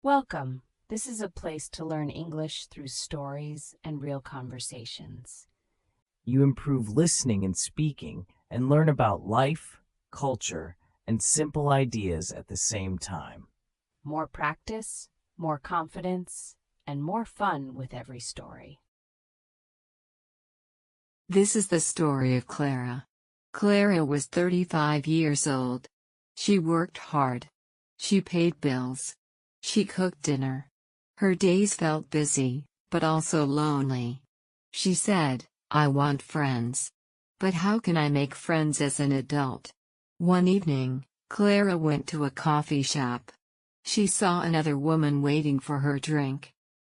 Welcome. This is a place to learn English through stories and real conversations. You improve listening and speaking and learn about life, culture, and simple ideas at the same time. More practice, more confidence, and more fun with every story. This is the story of Clara. Clara was 35 years old. She worked hard. She paid bills. She cooked dinner. Her days felt busy, but also lonely. She said, "I want friends. But how can I make friends as an adult?" One evening, Clara went to a coffee shop. She saw another woman waiting for her drink.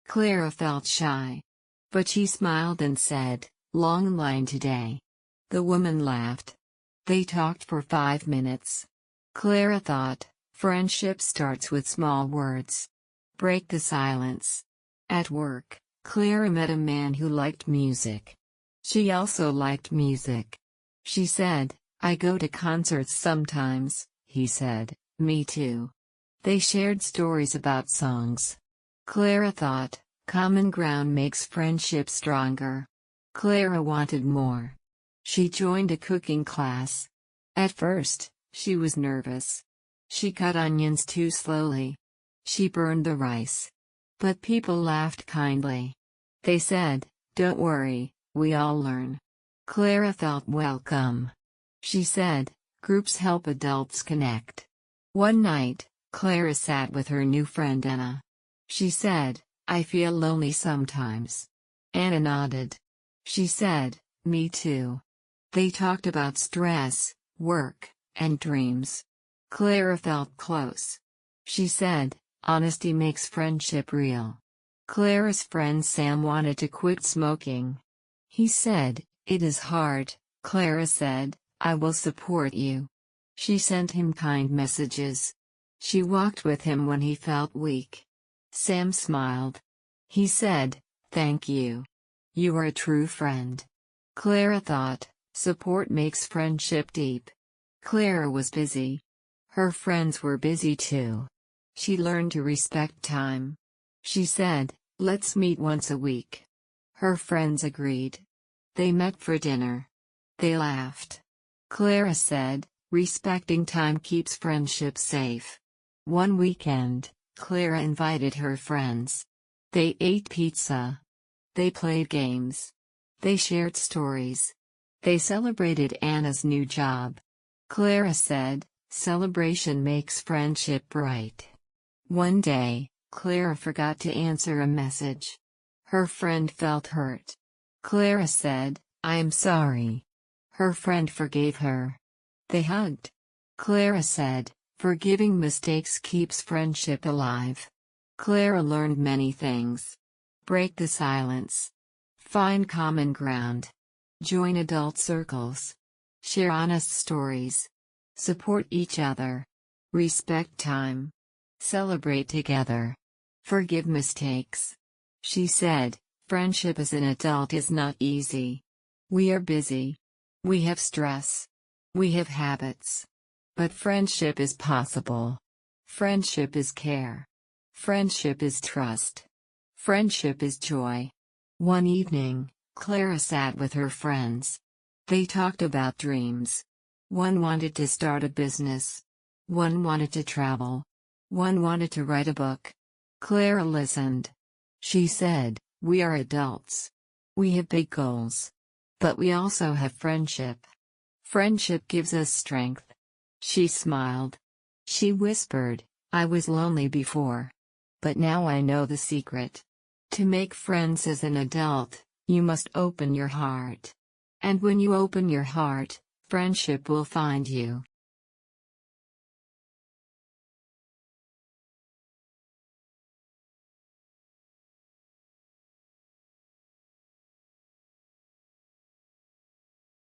Clara felt shy. But she smiled and said, "Long line today." The woman laughed. They talked for 5 minutes. Clara thought, friendship starts with small words. Break the silence. At work, Clara met a man who liked music. She also liked music. She said, "I go to concerts sometimes," he said, "Me too." They shared stories about songs. Clara thought, common ground makes friendship stronger. Clara wanted more. She joined a cooking class. At first, she was nervous. She cut onions too slowly. She burned the rice. But people laughed kindly. They said, "Don't worry, we all learn." Clara felt welcome. She said, groups help adults connect. One night, Clara sat with her new friend Anna. She said, "I feel lonely sometimes." Anna nodded. She said, "Me too." They talked about stress, work, and dreams. Clara felt close. She said, "Honesty makes friendship real." Clara's friend Sam wanted to quit smoking. He said, "It is hard." Clara said, "I will support you." She sent him kind messages. She walked with him when he felt weak. Sam smiled. He said, "Thank you. You are a true friend." Clara thought, support makes friendship deep. Clara was busy. Her friends were busy too. She learned to respect time. She said, "Let's meet once a week." Her friends agreed. They met for dinner. They laughed. Clara said, respecting time keeps friendship safe. One weekend, Clara invited her friends. They ate pizza. They played games. They shared stories. They celebrated Anna's new job. Clara said, celebration makes friendship bright. One day, Clara forgot to answer a message. Her friend felt hurt. Clara said, "I am sorry." Her friend forgave her. They hugged. Clara said, forgiving mistakes keeps friendship alive. Clara learned many things. Break the silence. Find common ground. Join adult circles. Share honest stories. Support each other. Respect time. Celebrate together. Forgive mistakes. She said, friendship as an adult is not easy. We are busy. We have stress. We have habits. But friendship is possible. Friendship is care. Friendship is trust. Friendship is joy. One evening, Clara sat with her friends. They talked about dreams. One wanted to start a business. One wanted to travel. One wanted to write a book. Clara listened. She said, "We are adults. We have big goals. But we also have friendship. Friendship gives us strength." She smiled. She whispered, "I was lonely before. But now I know the secret. To make friends as an adult, you must open your heart. And when you open your heart, friendship will find you."